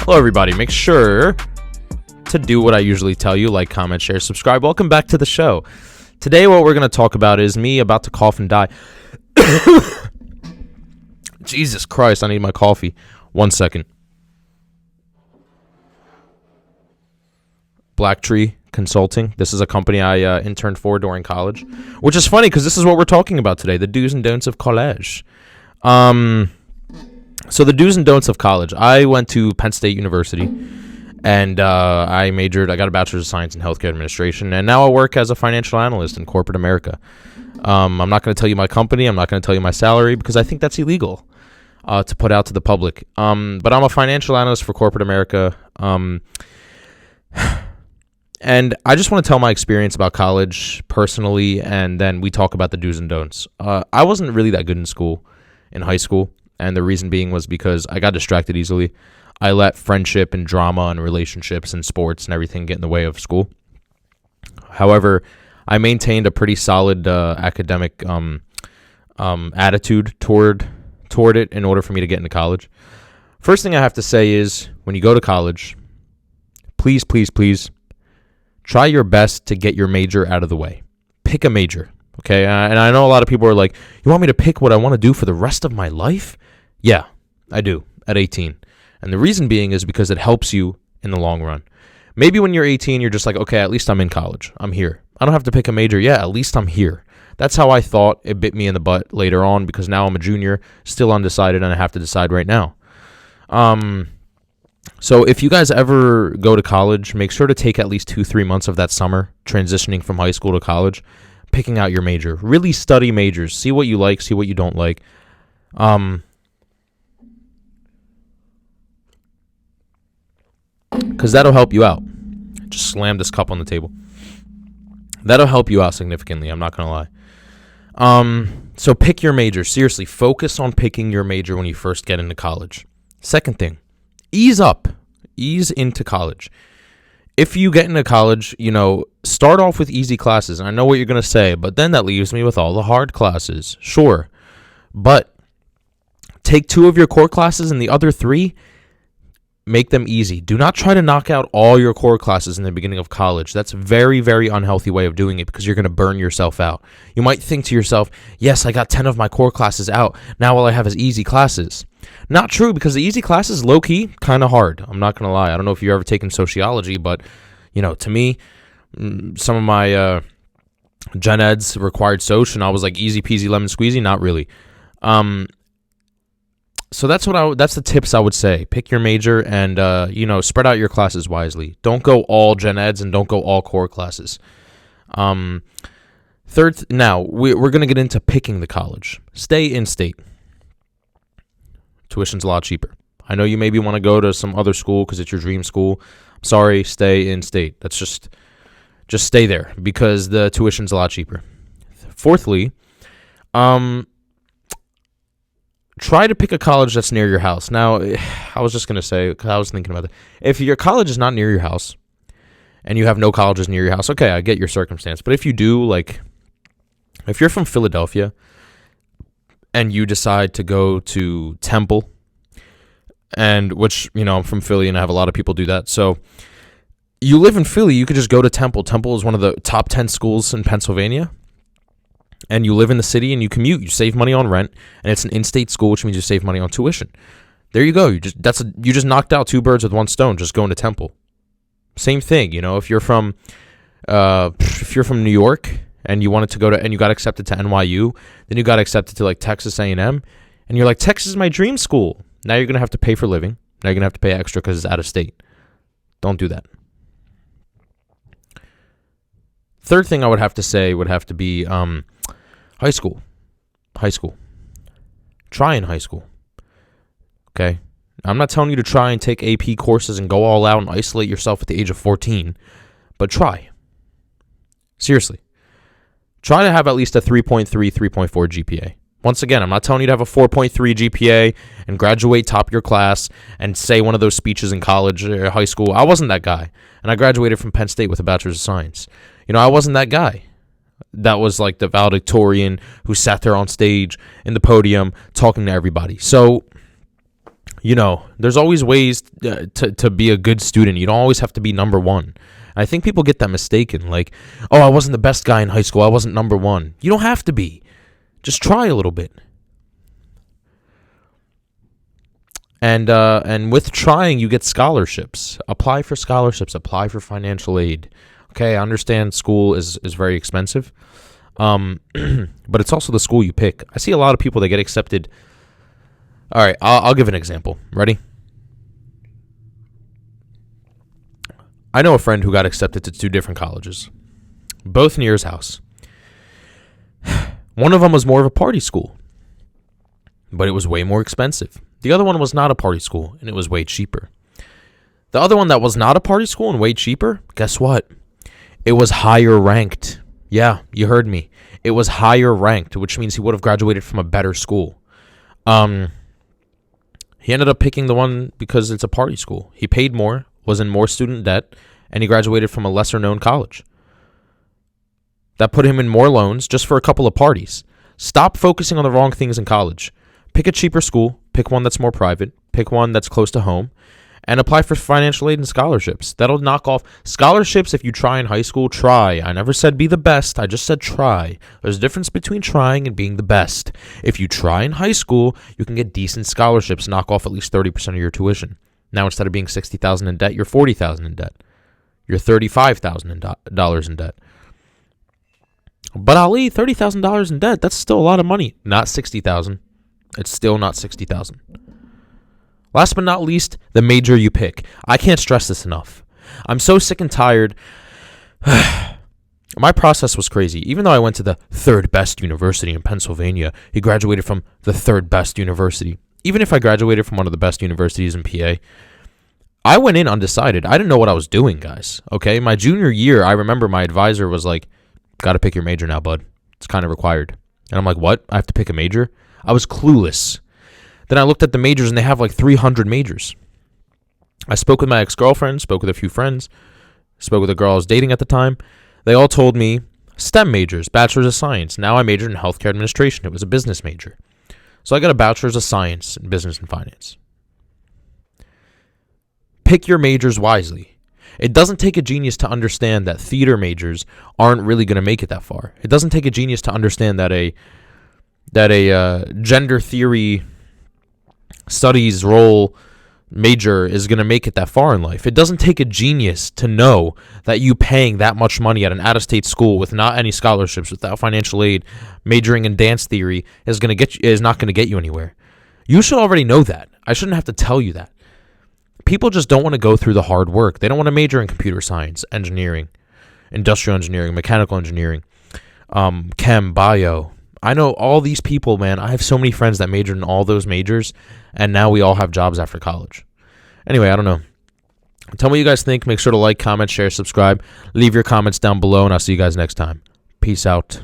Hello, everybody. Make sure to do what I usually tell you, like, comment, share, subscribe. Welcome back to the show. Today, what we're going to talk about is me about to cough and die. Jesus Christ, I need my coffee. 1 second. Black Tree Consulting. This is a company I interned for during college, which is funny because this is what we're talking about today, the do's and don'ts of college. So the do's and don'ts of college. I went to Penn State University, and I got a bachelor's of science in healthcare administration, and now I work as a financial analyst in corporate America. I'm not going to tell you my company. I'm not going to tell you my salary because I think that's illegal to put out to the public. But I'm a financial analyst for corporate America. And I just want to tell my experience about college personally, and then we talk about the do's and don'ts. I wasn't really that good in school, in high school, and the reason being was because I got distracted easily. I let friendship and drama and relationships and sports and everything get in the way of school. However, I maintained a pretty solid academic attitude toward it in order for me to get into college. First thing I have to say is, when you go to college, please, please, please, try your best to get your major out of the way. Pick a major, okay? And I know a lot of people are like, you want me to pick what I want to do for the rest of my life? Yeah, I do, at 18. And the reason being is because it helps you in the long run. Maybe when you're 18, you're just like, okay, at least I'm in college. I'm here. I don't have to pick a major. Yeah, at least I'm here. That's how I thought. It bit me in the butt later on because now I'm a junior, still undecided, and I have to decide right now. So if you guys ever go to college, make sure to take at least 2-3 months of that summer transitioning from high school to college, picking out your major. Really study majors. See what you like, see what you don't like. Because that'll help you out. Just slam this cup on the table. That'll help you out significantly, I'm not going to lie. So pick your major. Seriously, focus on picking your major when you first get into college. Second thing, ease up. Ease into college. If you get into college, start off with easy classes. I know what you're going to say, but then that leaves me with all the hard classes. Sure. But take 2 of your core classes and the other 3, make them easy. Do not try to knock out all your core classes in the beginning of college. That's a very, very unhealthy way of doing it because you're going to burn yourself out. You might think to yourself, yes, I got 10 of my core classes out. Now all I have is easy classes. Not true, because the easy classes, low-key, kind of hard. I'm not going to lie. I don't know if you've ever taken sociology, but, to me, some of my gen eds required soc, and I was like, easy peasy lemon squeezy. Not really. So that's the tips I would say. Pick your major and, spread out your classes wisely. Don't go all gen eds and don't go all core classes. Third, now, we're going to get into picking the college. Stay in-state. Tuition's a lot cheaper. I know you maybe want to go to some other school because it's your dream school. I'm sorry, stay in-state. That's just stay there because the tuition's a lot cheaper. Fourthly, try to pick a college that's near your house. Now, I was just going to say, because I was thinking about it. If your college is not near your house and you have no colleges near your house, okay, I get your circumstance. But if you do, like, if you're from Philadelphia and you decide to go to Temple, and which, I'm from Philly and I have a lot of people do that. So you live in Philly, you could just go to Temple. Temple is one of the top 10 schools in Pennsylvania. And you live in the city and you commute. You save money on rent, and it's an in-state school, which means you save money on tuition. There you go. You just knocked out 2 birds with 1 stone just going to Temple. Same thing, if you're from New York and you wanted to go to and you got accepted to NYU, then you got accepted to like Texas A&M, and you're like, Texas is my dream school. Now you're gonna have to pay for living. Now you're gonna have to pay extra because it's out of state. Don't do that. Third thing I would have to say would have to be high school. Try in high school. Okay? I'm not telling you to try and take AP courses and go all out and isolate yourself at the age of 14, but try. Seriously. Try to have at least a 3.3, 3.4 GPA. Once again, I'm not telling you to have a 4.3 GPA and graduate top your class and say one of those speeches in college or high school. I wasn't that guy. And I graduated from Penn State with a bachelor's of science. I wasn't that guy. That was like the valedictorian who sat there on stage in the podium talking to everybody. So there's always ways to be a good student. You don't always have to be number one. I think people get that mistaken. Like, oh, I wasn't the best guy in high school. I wasn't number one. You don't have to be. Just try a little bit. And with trying, you get scholarships. Apply for scholarships. Apply for financial aid. Okay, I understand school is very expensive, but it's also the school you pick. I see a lot of people that get accepted. All right, I'll give an example. Ready? I know a friend who got accepted to 2 different colleges, both near his house. One of them was more of a party school, but it was way more expensive. The other one was not a party school, and it was way cheaper. The other one that was not a party school and way cheaper, guess what? It was higher ranked. Yeah, you heard me. It was higher ranked, which means he would have graduated from a better school. He ended up picking the one because it's a party school. He paid more, was in more student debt, and he graduated from a lesser-known college. That put him in more loans just for a couple of parties. Stop focusing on the wrong things in college. Pick a cheaper school, pick one that's more private, pick one that's close to home, and apply for financial aid and scholarships. That'll knock off scholarships. If you try in high school, try. I never said be the best. I just said try. There's a difference between trying and being the best. If you try in high school, you can get decent scholarships, knock off at least 30% of your tuition. Now, instead of being $60,000 in debt, you're $40,000 in debt. You're $35,000 in debt. But Ali, $30,000 in debt, that's still a lot of money. Not $60,000. It's still not $60,000. Last but not least, the major you pick. I can't stress this enough. I'm so sick and tired. My process was crazy. Even though I went to the 3rd best university in Pennsylvania, he graduated from the 3rd best university. Even if I graduated from one of the best universities in PA, I went in undecided. I didn't know what I was doing, guys. Okay, my junior year, I remember my advisor was like, got to pick your major now, bud. It's kind of required. And I'm like, what? I have to pick a major? I was clueless. Then I looked at the majors, and they have like 300 majors. I spoke with my ex-girlfriend, spoke with a few friends, spoke with a girl I was dating at the time. They all told me STEM majors, bachelor's of science. Now I majored in healthcare administration. It was a business major. So I got a bachelor's of science in business and finance. Pick your majors wisely. It doesn't take a genius to understand that theater majors aren't really going to make it that far. It doesn't take a genius to understand that a gender theory studies role major is going to make it that far in life. It doesn't take a genius to know that you paying that much money at an out-of-state school with not any scholarships, without financial aid, majoring in dance theory is not going to get you anywhere. You should already know that. I shouldn't have to tell you that. People just don't want to go through the hard work. They don't want to major in computer science, engineering, industrial engineering, mechanical engineering, chem, bio. I know all these people, man. I have so many friends that majored in all those majors, and now we all have jobs after college. Anyway, I don't know. Tell me what you guys think. Make sure to like, comment, share, subscribe. Leave your comments down below, and I'll see you guys next time. Peace out.